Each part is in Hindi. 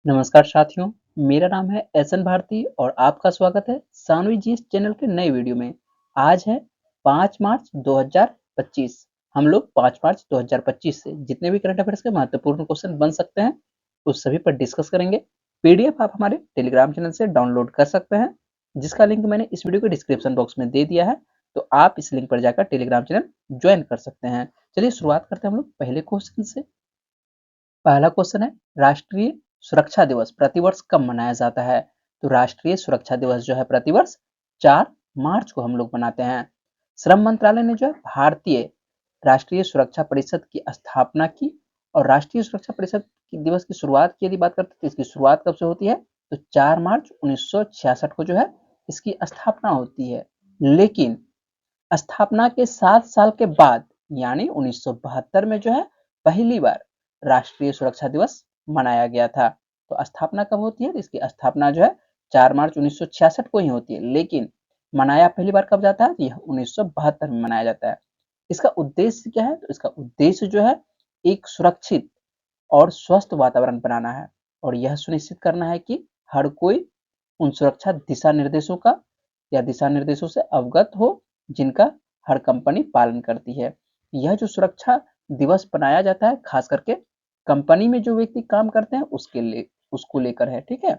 नमस्कार साथियों, मेरा नाम है एसएन भारती और आपका स्वागत है सानवी जी चैनल के नए वीडियो में। आज है 5 मार्च 2025। हम लोग 5 मार्च 2025 से जितने भी करंट अफेयर्स के महत्वपूर्ण क्वेश्चन बन सकते हैं उस सभी पर डिस्कस करेंगे। पीडीएफ आप हमारे टेलीग्राम चैनल से डाउनलोड कर सकते हैं, जिसका लिंक मैंने इस वीडियो के डिस्क्रिप्शन बॉक्स में दे दिया है। तो आप इस लिंक पर जाकर टेलीग्राम चैनल ज्वाइन कर सकते हैं। चलिए शुरुआत करते हैं हम लोग पहले क्वेश्चन से। पहला क्वेश्चन है, राष्ट्रीय सुरक्षा दिवस प्रतिवर्ष कब मनाया जाता है? तो राष्ट्रीय सुरक्षा दिवस जो है प्रतिवर्ष 4 मार्च को हम लोग मनाते हैं। श्रम मंत्रालय ने जो है भारतीय राष्ट्रीय सुरक्षा परिषद की स्थापना की। और राष्ट्रीय सुरक्षा परिषद की दिवस की शुरुआत की यदि बात करते हैं तो इसकी शुरुआत कब से होती है? तो 4 मार्च 1966 को जो है इसकी स्थापना होती है। लेकिन स्थापना के 7 साल के बाद यानी 1972 में जो है पहली बार राष्ट्रीय सुरक्षा दिवस मनाया गया था। तो स्थापना कब होती है? इसकी स्थापना जो है 4 मार्च 1966 को ही होती है, लेकिन मनाया पहली बार कब जाता है? तो यह 1972 में मनाया जाता है। इसका उद्देश्य क्या है? तो इसका उद्देश्य जो है एक सुरक्षित और स्वस्थ वातावरण बनाना है और यह सुनिश्चित करना है कि हर कोई उन सुरक्षा दिशा निर्देशों का या दिशा निर्देशों से अवगत हो जिनका हर कंपनी पालन करती है। यह जो सुरक्षा दिवस बनाया जाता है खास करके कंपनी में जो व्यक्ति काम करते हैं उसको लेकर है। ठीक है,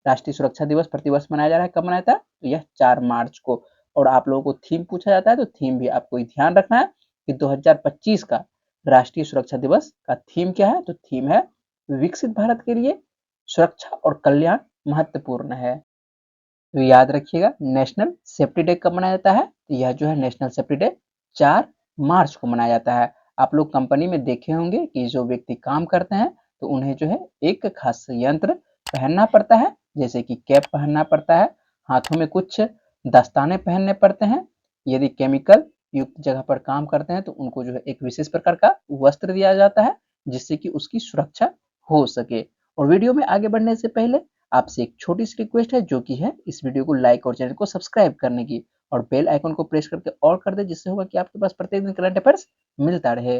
राष्ट्रीय सुरक्षा दिवस प्रतिवर्ष मनाया जा रहा है। कब मनाया था? तो यह 4 मार्च को। और आप लोगों को थीम पूछा जाता है तो थीम भी आपको ध्यान रखना है कि 2025 का राष्ट्रीय सुरक्षा दिवस का थीम क्या है? तो थीम है विकसित भारत के लिए सुरक्षा और कल्याण महत्वपूर्ण है। तो याद रखिएगा, नेशनल सेफ्टी डे कब मनाया जाता है? तो यह जो है नेशनल सेफ्टी डे 4 मार्च को मनाया जाता है। आप लोग कंपनी में देखे होंगे कि जो व्यक्ति काम करते हैं तो उन्हें जो है एक खास यंत्र पहनना पड़ता है, जैसे कि कैप पहनना पड़ता है, हाथों में कुछ दस्ताने पहनने पड़ते हैं। यदि केमिकल युक्त जगह पर काम करते हैं तो उनको जो है एक विशेष प्रकार का वस्त्र दिया जाता है जिससे कि उसकी सुरक्षा हो सके। और वीडियो में आगे बढ़ने से पहले आपसे एक छोटी सी रिक्वेस्ट है, जो कि है इस वीडियो को लाइक और चैनल को सब्सक्राइब करने की और बेल आइकन को प्रेस करके ऑल कर दे, जिससे होगा कि आपके पास प्रत्येक दिन करंट अफेयर्स मिलता रहे।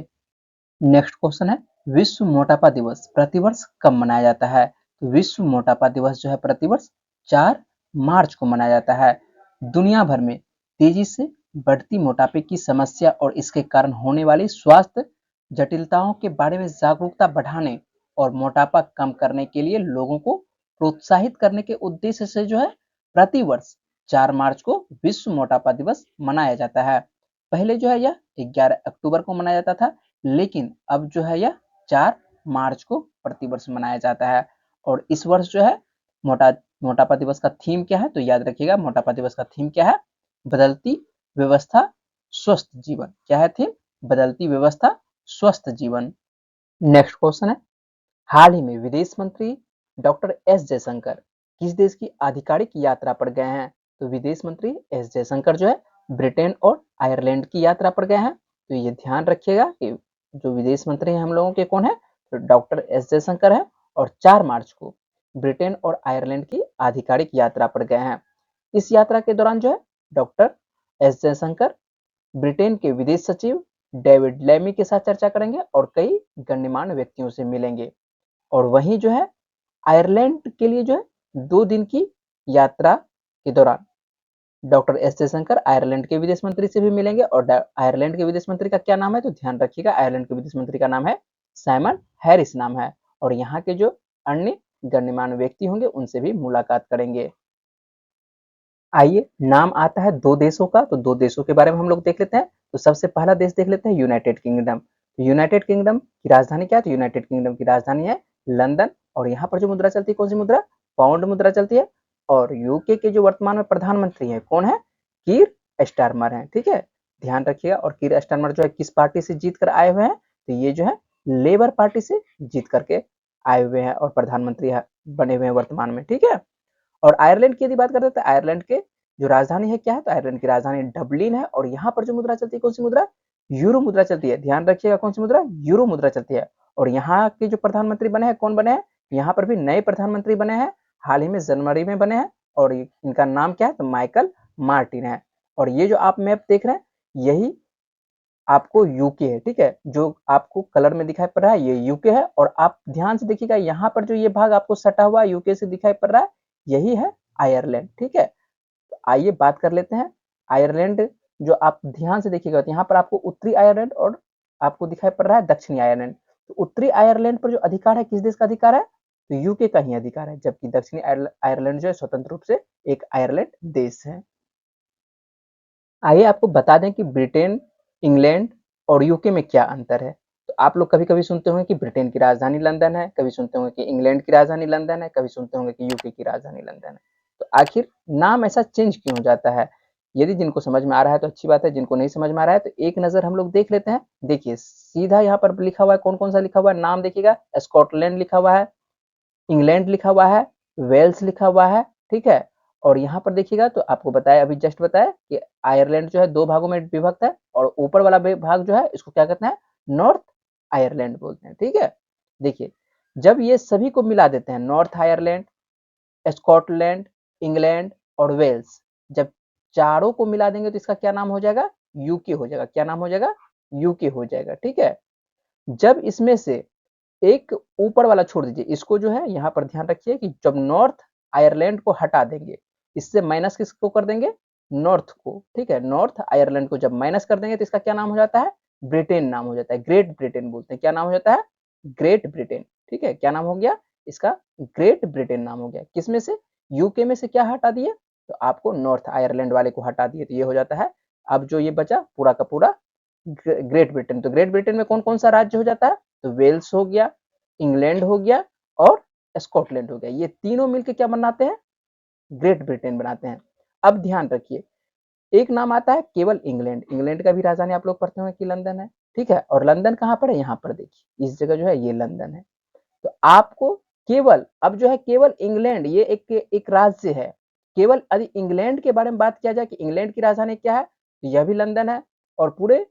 नेक्स्ट क्वेश्चन है, विश्व मोटापा दिवस प्रतिवर्ष कब मनाया जाता है? तो विश्व मोटापा दिवस जो है प्रतिवर्ष 4 मार्च को मनाया जाता है। दुनिया भर में तेजी से बढ़ती मोटापे की समस्या और इसके कारण होने वाली स्वास्थ्य जटिलताओं के बारे में जागरूकता बढ़ाने और मोटापा कम करने के लिए लोगों को प्रोत्साहित करने के उद्देश्य से जो है प्रतिवर्ष 4 मार्च को विश्व मोटापा दिवस मनाया जाता है। पहले जो है यह 11 अक्टूबर को मनाया जाता था, लेकिन अब जो है यह 4 मार्च को प्रतिवर्ष मनाया जाता है। और इस वर्ष जो है मोटापा दिवस का थीम क्या है? तो याद रखिएगा, मोटापा दिवस का थीम क्या है? बदलती व्यवस्था स्वस्थ जीवन। क्या है थीम? बदलती व्यवस्था स्वस्थ जीवन। नेक्स्ट क्वेश्चन है, हाल ही में विदेश मंत्री डॉक्टर एस जयशंकर किस देश की आधिकारिक यात्रा पर गए हैं? तो विदेश मंत्री एस जयशंकर जो है ब्रिटेन और आयरलैंड की यात्रा पर गए हैं। तो ये ध्यान रखिएगा कि जो विदेश मंत्री हैं हम लोगों के कौन है? तो डॉक्टर एस जयशंकर है और 4 मार्च को ब्रिटेन और आयरलैंड की आधिकारिक यात्रा पर गए हैं। इस यात्रा के दौरान जो है डॉक्टर एस जयशंकर ब्रिटेन के विदेश सचिव डेविड लेमी के साथ चर्चा करेंगे और कई गण्यमान्य व्यक्तियों से मिलेंगे। और वहीं जो है आयरलैंड के लिए जो है 2 दिन की यात्रा के दौरान डॉक्टर एस जयशंकर आयरलैंड के विदेश मंत्री से भी मिलेंगे। और आयरलैंड के विदेश मंत्री का क्या नाम है? तो ध्यान रखिएगा, आयरलैंड के विदेश मंत्री का नाम है साइमन हैरिस नाम है। और यहाँ के जो अन्य गण्यमान्य व्यक्ति होंगे उनसे भी मुलाकात करेंगे। आइए, नाम आता है 2 देशों का, तो 2 देशों के बारे में हम लोग देख लेते हैं। तो सबसे पहला देश देख लेते हैं यूनाइटेड किंगडम। यूनाइटेड किंगडम की राजधानी क्या है? तो यूनाइटेड किंगडम की राजधानी है लंदन। और यहाँ पर जो मुद्रा चलती है कौन सी मुद्रा? पाउंड मुद्रा चलती है। और यूके के जो वर्तमान में प्रधानमंत्री हैं कौन है? कीर स्टारमर हैं। ठीक है, ध्यान रखिएगा। और कीर स्टारमर जो है किस पार्टी से जीत कर आए हुए हैं? तो ये जो है लेबर पार्टी से जीत करके आए हुए हैं और प्रधानमंत्री बने हुए हैं वर्तमान में। ठीक है, और आयरलैंड की यदि बात करते हैं तो आयरलैंड के जो राजधानी है क्या है? तो आयरलैंड की राजधानी डबलिन है। और यहाँ पर जो मुद्रा चलती है कौन सी मुद्रा? यूरो मुद्रा चलती है। ध्यान रखिएगा, कौन सी मुद्रा? यूरो मुद्रा चलती है। और यहाँ के जो प्रधानमंत्री बने हैं कौन बने हैं? यहाँ पर भी नए प्रधानमंत्री बने हैं, हाल ही में जनवरी में बने हैं। और इनका नाम क्या है? तो माइकल मार्टिन है। और ये जो आप मैप देख रहे हैं यही आपको यूके है, ठीक है, जो आपको कलर में दिखाई पड़ रहा है ये यूके है। और आप ध्यान से देखिएगा यहाँ पर जो ये भाग आपको सटा हुआ यूके से दिखाई पड़ रहा है, यही है आयरलैंड, ठीक है। तो आइए बात कर लेते हैं आयरलैंड। जो आप ध्यान से देखिएगा तो यहाँ पर आपको उत्तरी आयरलैंड और आपको दिखाई पड़ रहा है दक्षिणी आयरलैंड। तो उत्तरी आयरलैंड पर जो अधिकार है किस देश का अधिकार है, तो यूके का ही अधिकार है, जबकि दक्षिणी आयरलैंड जो है स्वतंत्र रूप से एक आयरलैंड देश है। आइए आपको बता दें कि ब्रिटेन, इंग्लैंड और यूके में क्या अंतर है। तो आप लोग कभी-कभी सुनते होंगे कि ब्रिटेन की राजधानी लंदन है, कभी सुनते होंगे कि इंग्लैंड की राजधानी लंदन है, कभी सुनते होंगे कि यूके की राजधानी लंदन है। तो आखिर नाम ऐसा चेंज क्यों हो जाता है? यदि जिनको समझ में आ रहा है तो अच्छी बात है, जिनको नहीं समझ में आ रहा है तो एक नज़र हम लोग देख लेते हैं। देखिए सीधा यहाँ पर लिखा हुआ है, कौन-कौन सा लिखा हुआ है नाम देखिएगा। स्कॉटलैंड लिखा हुआ है, इंग्लैंड लिखा हुआ है, वेल्स लिखा हुआ है, ठीक है। और यहाँ पर देखिएगा तो आपको बताया, अभी जस्ट बताया कि आयरलैंड जो है 2 भागों में विभक्त है और ऊपर वाला भाग जो है इसको क्या कहते हैं, नॉर्थ आयरलैंड बोलते हैं, ठीक है। देखिए जब ये सभी को मिला देते हैं, नॉर्थ आयरलैंड, स्कॉटलैंड, इंग्लैंड और वेल्स, जब चारों को मिला देंगे तो इसका क्या नाम हो जाएगा, यूके हो जाएगा। क्या नाम हो जाएगा, यूके हो जाएगा, ठीक है। जब इसमें से एक ऊपर वाला छोड़ दीजिए, इसको जो है यहाँ पर ध्यान रखिए कि जब नॉर्थ आयरलैंड को हटा देंगे, इससे माइनस किसको कर देंगे, नॉर्थ को, ठीक है। नॉर्थ आयरलैंड को जब माइनस कर देंगे तो इसका क्या नाम हो जाता है, ब्रिटेन नाम हो जाता है, ग्रेट ब्रिटेन बोलते हैं। क्या नाम हो जाता है, ग्रेट ब्रिटेन, ठीक है। क्या नाम हो गया इसका, ग्रेट ब्रिटेन नाम हो गया। किसमें से, यूके में से क्या हटा दिए, तो आपको नॉर्थ आयरलैंड वाले को हटा दिए, तो ये हो जाता है। अब जो ये बचा पूरा का पूरा ग्रेट ब्रिटेन। तो ग्रेट ब्रिटेन में कौन कौन सा राज्य हो जाता है, तो वेल्स हो गया, इंग्लैंड हो गया और स्कॉटलैंड हो गया। ये तीनों मिलकर क्या बनाते हैं, ग्रेट ब्रिटेन बनाते हैं। अब ध्यान रखिए, एक नाम आता है केवल इंग्लैंड। इंग्लैंड का भी राजधानी आप लोग पढ़ते होंगे कि लंदन है, ठीक है। और लंदन कहाँ पर है, यहाँ पर देखिए इस जगह जो है ये लंदन है। तो आपको केवल अब जो है केवल इंग्लैंड, ये एक राज्य है। केवल यदि इंग्लैंड के बारे में बात किया जाए कि इंग्लैंड की राजधानी क्या है, तो यह भी लंदन है। और पूरे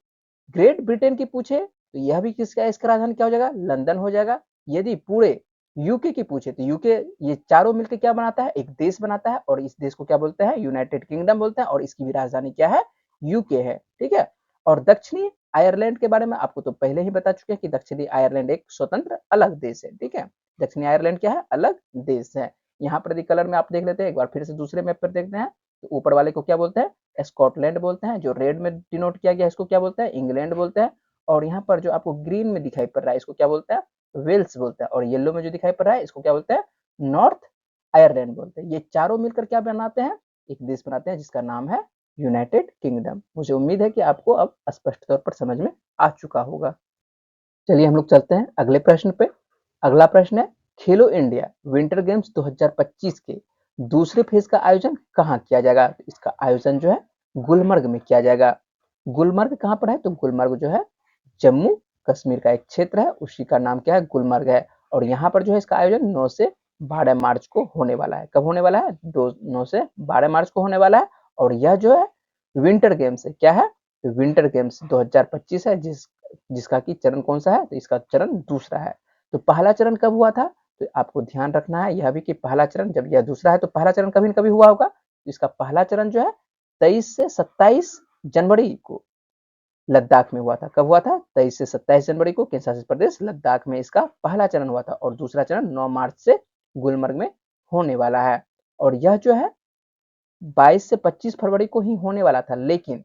ग्रेट ब्रिटेन की पूछे तो यह भी किसका, इसका राजधानी क्या हो जाएगा, लंदन हो जाएगा। यदि पूरे यूके की पूछे तो यूके, ये चारों मिलकर क्या बनाता है, एक देश बनाता है। और इस देश को क्या बोलते हैं, यूनाइटेड किंगडम बोलते हैं। और इसकी भी राजधानी क्या है, यूके है, ठीक है। और दक्षिणी आयरलैंड के बारे में आपको तो पहले ही बता चुके हैं कि दक्षिणी आयरलैंड एक स्वतंत्र अलग देश है, ठीक है। दक्षिणी आयरलैंड क्या है, अलग देश है। यहाँ पर कलर में आप देख लेते हैं, एक बार फिर से दूसरे मैप पर देखते हैं। तो ऊपर वाले को क्या बोलते हैं, स्कॉटलैंड बोलते हैं। जो रेड में डिनोट किया गया इसको क्या बोलते हैं, इंग्लैंड बोलते हैं। और यहाँ पर जो आपको ग्रीन में दिखाई पड़ रहा है इसको क्या बोलते हैं, वेल्स बोलते हैं। और येलो में जो दिखाई पड़ रहा है इसको क्या बोलते हैं, नॉर्थ आयरलैंड बोलते हैं। ये चारों मिलकर क्या बनाते हैं, एक देश बनाते हैं जिसका नाम है यूनाइटेड किंगडम। मुझे उम्मीद है कि आपको अब स्पष्ट तौर पर समझ में आ चुका होगा। चलिए हम लोग चलते हैं अगले प्रश्न पे। अगला प्रश्न है, खेलो इंडिया विंटर गेम्स 2025 के दूसरे फेज का आयोजन कहाँ किया जाएगा। इसका आयोजन जो है गुलमर्ग में किया जाएगा। गुलमर्ग कहाँ पर है, तो गुलमर्ग जो है जम्मू कश्मीर का एक क्षेत्र है, उसी का नाम क्या है, गुलमर्ग है। और यहाँ पर जो है इसका आयोजन 9 से 12 मार्च को होने वाला है। कब होने वाला है, 9 से 12 मार्च को होने वाला है। और यह जो है विंटर गेम्स है, क्या है, तो विंटर गेम्स 2025 है, जिसका कि चरण कौन सा है, तो इसका चरण दूसरा है। तो पहला चरण कब हुआ था, तो आपको ध्यान रखना है यह भी कि पहला चरण, जब यह दूसरा है तो पहला चरण कभी न कभी हुआ होगा। तो इसका पहला चरण जो है 23 से 27 जनवरी को लद्दाख में हुआ था। कब हुआ था, 23 से 27 जनवरी को केंद्र शासित प्रदेश लद्दाख में इसका पहला चरण हुआ था। और दूसरा चरण 9 मार्च से गुलमर्ग में होने वाला है। और यह जो है 22 से 25 फरवरी को ही होने वाला था, लेकिन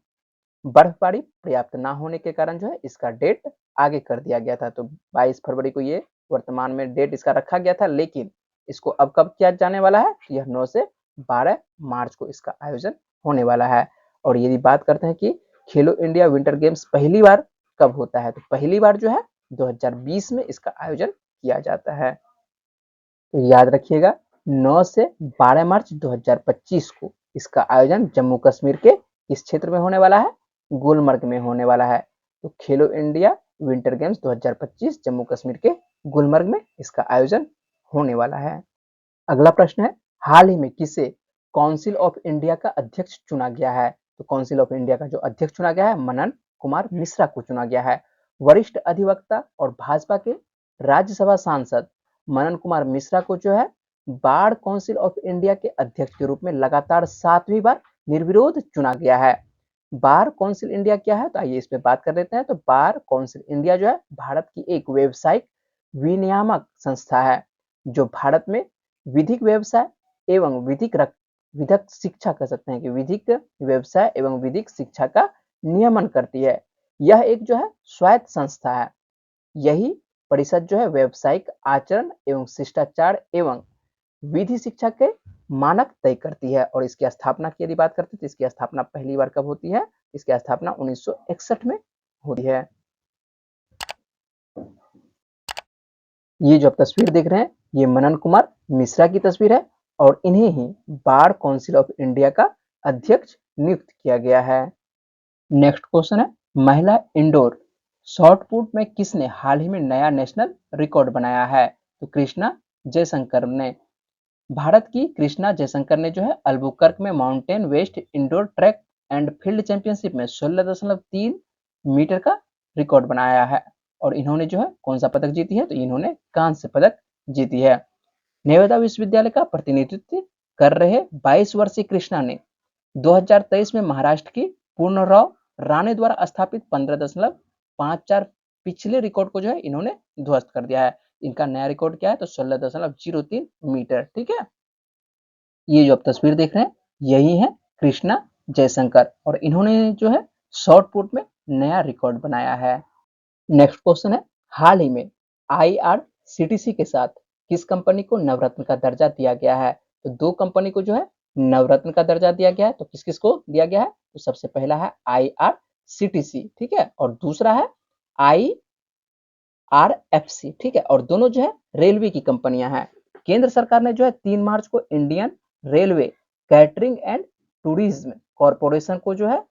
बर्फबारी पर्याप्त ना होने के कारण जो है इसका डेट आगे कर दिया गया था। तो 22 फरवरी को ये वर्तमान में डेट इसका रखा गया था, लेकिन इसको अब कब किया जाने वाला है, यह 9 से 12 मार्च को इसका आयोजन होने वाला है। और यदि बात करते हैं कि खेलो इंडिया विंटर गेम्स पहली बार कब होता है, तो पहली बार जो है 2020 में इसका आयोजन किया जाता है। तो याद रखिएगा 9 से 12 मार्च 2025 को इसका आयोजन जम्मू कश्मीर के इस क्षेत्र में होने वाला है, गुलमर्ग में होने वाला है। तो खेलो India winter games 2025 Jammu Kashmir के गुलमर्ग में इसका आयोजन होने वाला है। अगला प्रश्न है, हाल ही में किसे काउंसिल ऑफ इंडिया का अध्यक्ष चुना गया है। तो काउंसिल ऑफ इंडिया का जो अध्यक्ष चुना गया है, मनन कुमार मिश्रा को चुना गया है। वरिष्ठ अधिवक्ता और भाजपा के राज्यसभा सांसद मनन कुमार मिश्रा को जो है बार काउंसिल ऑफ इंडिया के अध्यक्ष के रूप में लगातार 7वीं बार निर्विरोध चुना गया है। बार काउंसिल इंडिया क्या है, तो आइए इस पे बात कर लेते हैं। तो बार काउंसिल इंडिया जो है भारत की एक व्यावसायिक विनियामक संस्था है जो भारत में विधिक व्यवसाय एवं विधिक शिक्षा कह सकते हैं कि विधिक व्यवसाय एवं विधिक शिक्षा का नियमन करती है। यह एक जो है स्वायत्त संस्था है। यही परिषद जो है व्यावसायिक आचरण एवं शिष्टाचार एवं विधि शिक्षा के मानक तय करती है। और इसकी स्थापना की यदि बात करते हैं तो इसकी स्थापना पहली बार कब होती है, इसकी स्थापना 1961 में होती है। ये जो आप तस्वीर देख रहे हैं ये मनन कुमार मिश्रा की तस्वीर है और इन्हें ही बार काउंसिल ऑफ इंडिया का अध्यक्ष नियुक्त किया गया है। नेक्स्ट क्वेश्चन है, महिला इंडोर शॉट पुट में किसने हाल ही में नया नेशनल रिकॉर्ड बनाया है, तो कृष्णा जयशंकर ने। भारत की कृष्णा जयशंकर ने जो है अल्बुकर्क में Mountain West indoor track and field championship में 16.3 मीटर का रिकॉर्ड बनाया है। और इन्होंने जो है कौन सा पदक जीती है, तो इन्होंने कांस्य पदक जीती है। नवोदय विश्वविद्यालय का प्रतिनिधित्व कर रहे 22 वर्षीय कृष्णा ने 2023 में महाराष्ट्र की पूर्णराव राणे द्वारा स्थापित 15.54 पिछले रिकॉर्ड को जो है इन्होंने ध्वस्त कर दिया है। इनका नया रिकॉर्ड क्या है, तो 16.03 मीटर। ठीक है, ये जो आप तस्वीर देख रहे हैं यही है कृष्णा जयशंकर और इन्होंने जो है शॉर्ट पुट में नया रिकॉर्ड बनाया है। नेक्स्ट क्वेश्चन है, हाल ही में आईआरसीटीसी के साथ किस कंपनी को नवरत्न का दर्जा दिया गया है, तो दो कंपनी को जो है नवरत्न का दर्जा दिया गया है। तो किस किस को दिया गया है, तो सबसे पहला है आईआरसीटीसी, ठीक है, और दूसरा है आईआरएफसी, ठीक है, और दोनों जो है रेलवे की कंपनियां हैं। केंद्र सरकार ने जो है 3 मार्च को Indian railway catering and tourism corporation को जो है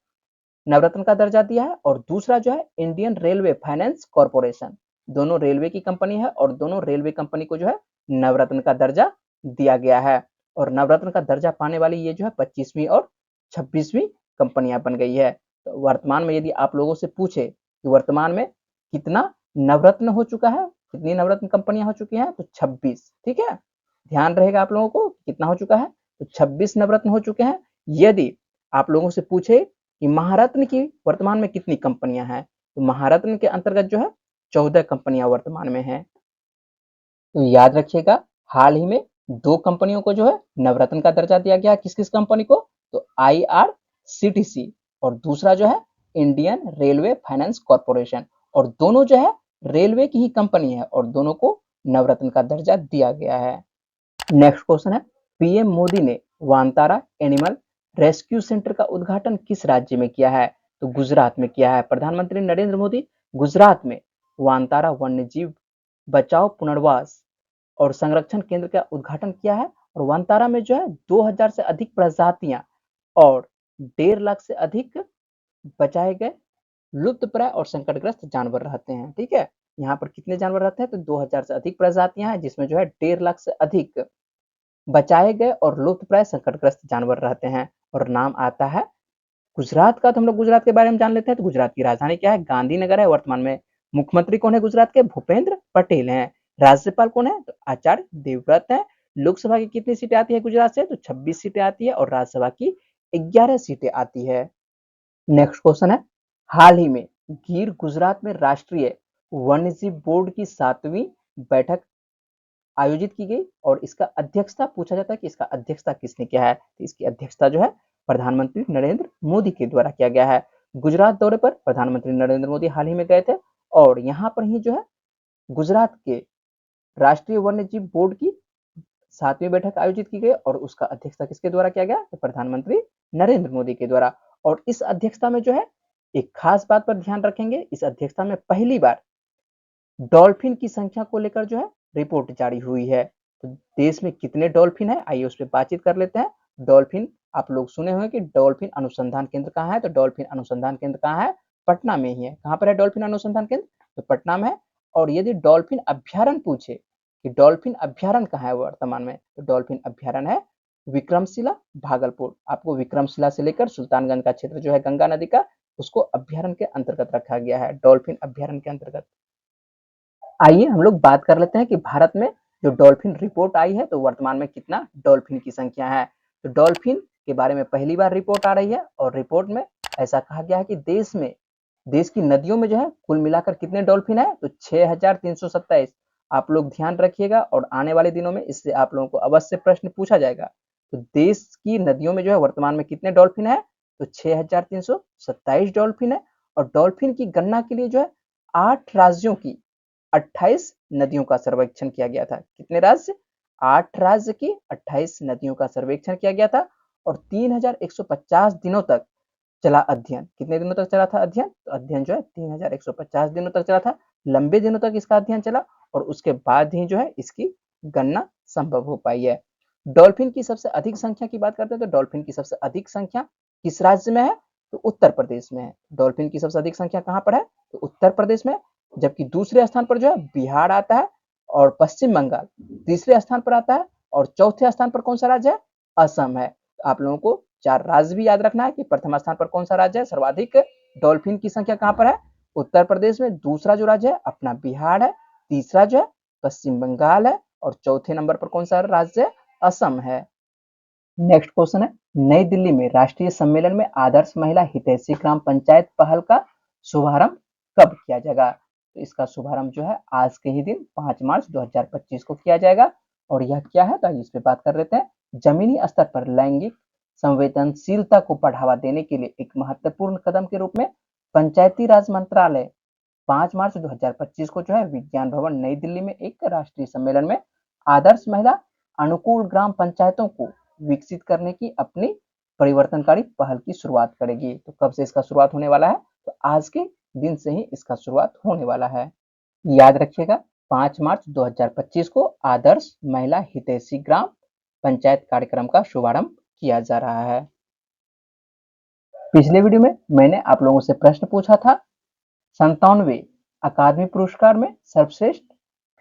नवरत्न का दर्जा दिया है और दूसरा जो है इंडियन रेलवे फाइनेंस कॉरपोरेशन, दोनों रेलवे की कंपनी है और दोनों रेलवे कंपनी को जो है नवरत्न का दर्जा दिया गया है। और नवरत्न का दर्जा पाने वाली ये जो है 25वीं और 26वीं कंपनियां बन गई है। तो वर्तमान में यदि आप लोगों से पूछे कि वर्तमान में कितना नवरत्न हो चुका है, कितनी नवरत्न कंपनियां हो चुकी हैं, तो 26। ठीक है, ध्यान रहेगा आप लोगों को कितना हो चुका है, तो 26 नवरत्न हो चुके हैं। यदि आप लोगों से पूछे कि महारत्न की वर्तमान में कितनी कंपनियां हैं, तो महारत्न के अंतर्गत जो है 14 कंपनियां वर्तमान में हैं। तो याद रखिएगा हाल ही में दो कंपनियों को जो है नवरत्न का दर्जा दिया गया। किस किस कंपनी को, तो आईआरसीटीसी और दूसरा जो है इंडियन रेलवे फाइनेंस कॉरपोरेशन, और दोनों जो है रेलवे की ही कंपनी है और दोनों को नवरत्न का दर्जा दिया गया है। नेक्स्ट क्वेश्चन है, पीएम मोदी ने वांतारा एनिमल रेस्क्यू सेंटर का उद्घाटन किस राज्य में किया है, तो गुजरात में किया है। प्रधानमंत्री नरेंद्र मोदी गुजरात में वांतारा वन्यजीव बचाओ पुनर्वास और संरक्षण केंद्र का उद्घाटन किया है। और वांतारा में जो है 2000 से अधिक प्रजातियां और 1.5 लाख से अधिक बचाए गए लुप्तप्राय और संकटग्रस्त जानवर रहते हैं। ठीक है, यहाँ पर कितने जानवर रहते हैं, तो 2000 से अधिक प्रजातियां हैं जिसमें जो है 1.5 लाख से अधिक बचाए गए और लुप्तप्राय संकटग्रस्त जानवर रहते हैं। और नाम आता है गुजरात का। तो हम लोग गुजरात के बारे में जान लेते हैं। तो गुजरात की राजधानी क्या है, गांधीनगर है। वर्तमान में मुख्यमंत्री कौन है गुजरात के, भूपेंद्र पटेल हैं। राज्यपाल कौन है, तो आचार्य देवव्रत है। लोकसभा की कितनी सीटें आती है गुजरात से, तो 26 सीटें आती है और राज्यसभा की 11 सीटें आती है। नेक्स्ट क्वेश्चन है, हाल ही में गिर गुजरात में राष्ट्रीय वन्यजीव बोर्ड की 7वीं बैठक आयोजित की गई और इसका अध्यक्षता पूछा जाता है कि इसका अध्यक्षता किसने किया है, तो इसकी अध्यक्षता जो है प्रधानमंत्री नरेंद्र मोदी के द्वारा किया गया है। गुजरात दौरे पर प्रधानमंत्री नरेंद्र मोदी हाल ही में गए थे और यहाँ पर ही जो है गुजरात के राष्ट्रीय वन्य जीव बोर्ड की 7वीं बैठक आयोजित की गई और उसका अध्यक्षता किसके द्वारा किया गया, तो प्रधानमंत्री नरेंद्र मोदी के द्वारा। और इस अध्यक्षता में जो है एक खास बात पर ध्यान रखेंगे, इस अध्यक्षता में पहली बार डॉल्फिन की संख्या को लेकर जो है रिपोर्ट जारी हुई है। तो देश में कितने डॉल्फिन है, आइए उस पर बातचीत कर लेते हैं। डॉल्फिन आप लोग सुने हुए कि डॉल्फिन अनुसंधान केंद्र कहाँ है, तो डॉल्फिन अनुसंधान केंद्र कहाँ है, पटना में ही है। कहाँ पर है डॉल्फिन अनुसंधान केंद्र, तो पटना में है। और यदि डॉल्फिन अभ्यारण्य पूछे कि डॉल्फिन अभ्यारण्य कहाँ है वर्तमान में, तो डॉल्फिन अभ्यारण्य है विक्रमशिला भागलपुर। आपको विक्रमशिला से लेकर सुल्तानगंज का क्षेत्र जो है गंगा नदी का, उसको अभ्यारण्य के अंतर्गत रखा गया है, डॉल्फिन अभ्यारण्य के अंतर्गत। आइए हम लोग बात कर लेते हैं कि भारत में जो डॉल्फिन रिपोर्ट आई है तो वर्तमान में कितना डॉल्फिन की संख्या है। तो डॉल्फिन के बारे में पहली बार रिपोर्ट आ रही है और रिपोर्ट में ऐसा कहा गया है कि देश की नदियों में जो है कुल मिलाकर कितने डॉल्फिन है, तो 6327। आप लोग ध्यान रखिएगा और आने वाले दिनों में इससे आप लोगों को अवश्य प्रश्न पूछा जाएगा। तो देश की नदियों में जो है वर्तमान में कितने डॉल्फिन है, तो 6327 डॉल्फिन है। और डॉल्फिन की गणना के लिए जो है 8 राज्यों की 28 नदियों का सर्वेक्षण किया गया था। कितने राज्य, 8 राज्य की 28 नदियों का सर्वेक्षण किया गया था। और 3150 दिनों तक चला अध्ययन। कितने दिनों तक चला था अध्ययन, तो अध्ययन जो है 3150 दिनों तक चला था। लंबे दिनों तक इसका अध्ययन चला और उसके बाद ही जो है इसकी गणना संभव हो पाई है। डॉल्फिन की सबसे अधिक संख्या की बात करते हैं तो डॉल्फिन की सबसे अधिक संख्या किस राज्य में है, तो उत्तर प्रदेश में है। डॉल्फिन की सबसे अधिक संख्या कहां पर है, तो उत्तर प्रदेश में। जबकि दूसरे स्थान पर जो है बिहार आता है और पश्चिम बंगाल तीसरे स्थान पर आता है। और चौथे स्थान पर कौन सा राज्य है, असम है। आप लोगों को 4 राज्य भी याद रखना है कि प्रथम स्थान पर कौन सा राज्य है, सर्वाधिक डॉल्फिन की संख्या कहां पर है, उत्तर प्रदेश में। दूसरा जो राज्य है अपना बिहार है। तीसरा जो है पश्चिम बंगाल है और चौथे नंबर पर कौन सा राज्य है, असम है। नेक्स्ट क्वेश्चन है, नई दिल्ली में राष्ट्रीय सम्मेलन में आदर्श महिला हितैषी ग्राम पंचायत पहल का शुभारंभ कब किया जाएगा, तो इसका शुभारंभ जो है आज के ही दिन 5 मार्च 2025 को किया जाएगा। और यह क्या है, तो इस पे बात कर लेते हैं। जमीनी स्तर पर लैंगिक संवेदनशीलता को बढ़ावा देने के लिए एक महत्वपूर्ण कदम के रूप में पंचायती राज मंत्रालय 5 मार्च 2025 को जो है विज्ञान भवन नई दिल्ली में एक राष्ट्रीय सम्मेलन में आदर्श महिला अनुकूल ग्राम पंचायतों को विकसित करने की अपनी परिवर्तनकारी पहल की शुरुआत करेगी। तो कब से इसका शुरुआत होने वाला है, तो आज के दिन से ही इसका शुरुआत होने वाला है। याद रखिएगा 5 मार्च 2025 को आदर्श महिला हितैषी ग्राम पंचायत कार्यक्रम का शुभारंभ किया जा रहा है। पिछले वीडियो में मैंने आप लोगों से प्रश्न पूछा था, 97वें अकादमी पुरस्कार में सर्वश्रेष्ठ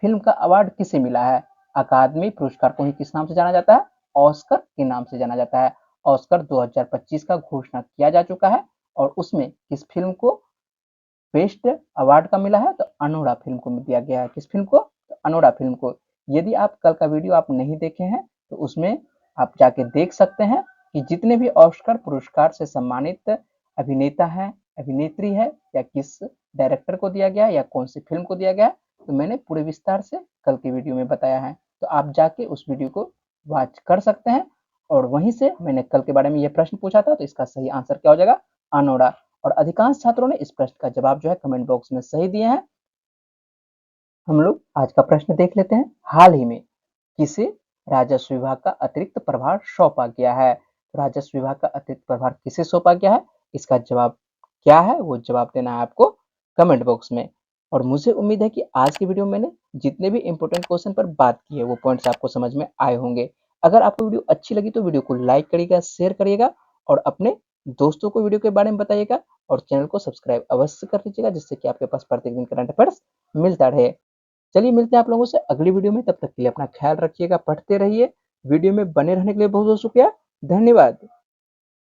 फिल्म का अवार्ड किसे मिला है। अकादमी पुरस्कार को ही किस नाम से जाना जाता है, ऑस्कर के नाम से जाना जाता है। ऑस्कर 2025 का घोषणा किया जा चुका है और उसमें किस फिल्म को बेस्ट अवार्ड का मिला है, तो अनोरा फिल्म को दिया गया है। किस फिल्म को, तो अनोरा फिल्म को। यदि आप कल का वीडियो आप नहीं देखे हैं तो उसमें आप जाके देख सकते हैं कि जितने भी ऑस्कर पुरस्कार से सम्मानित अभिनेता है, अभिनेत्री है, या किस डायरेक्टर को दिया गया है या कौन सी फिल्म को दिया गया है, तो मैंने पूरे विस्तार से कल के वीडियो में बताया है। तो आप जाके उस वीडियो को वॉच कर सकते हैं। और वहीं से मैंने कल के बारे में ये प्रश्न पूछा था, तो इसका सही आंसर क्या हो जाएगा, अनोरा। और अधिकांश छात्रों ने इस प्रश्न का जवाब जो है कमेंट बॉक्स में सही दिए हैं। हम लोग आज का प्रश्न देख लेते हैं। हाल ही में किसे राजस्व विभाग का अतिरिक्त प्रभार सौंपा गया है, राजस्व विभाग का अतिरिक्त प्रभार किसे सौंपा गया है, इसका जवाब क्या है वो जवाब देना है आपको कमेंट बॉक्स में। और मुझे उम्मीद है कि आज की वीडियो में मैंने जितने भी इंपॉर्टेंट क्वेश्चन पर बात की है वो पॉइंट्स आपको समझ में आए होंगे। अगर आपको वीडियो अच्छी लगी तो वीडियो को लाइक करिएगा, शेयर करिएगा और अपने दोस्तों को वीडियो के बारे में बताइएगा। और चैनल को सब्सक्राइब अवश्य कर लीजिएगा जिससे कि आपके पास प्रत्येक दिन करंट अफेयर्स मिलता रहे। चलिए मिलते हैं आप लोगों से अगली वीडियो में, तब तक के लिए अपना ख्याल रखिएगा, पढ़ते रहिए। वीडियो में बने रहने के लिए बहुत बहुत शुक्रिया, धन्यवाद।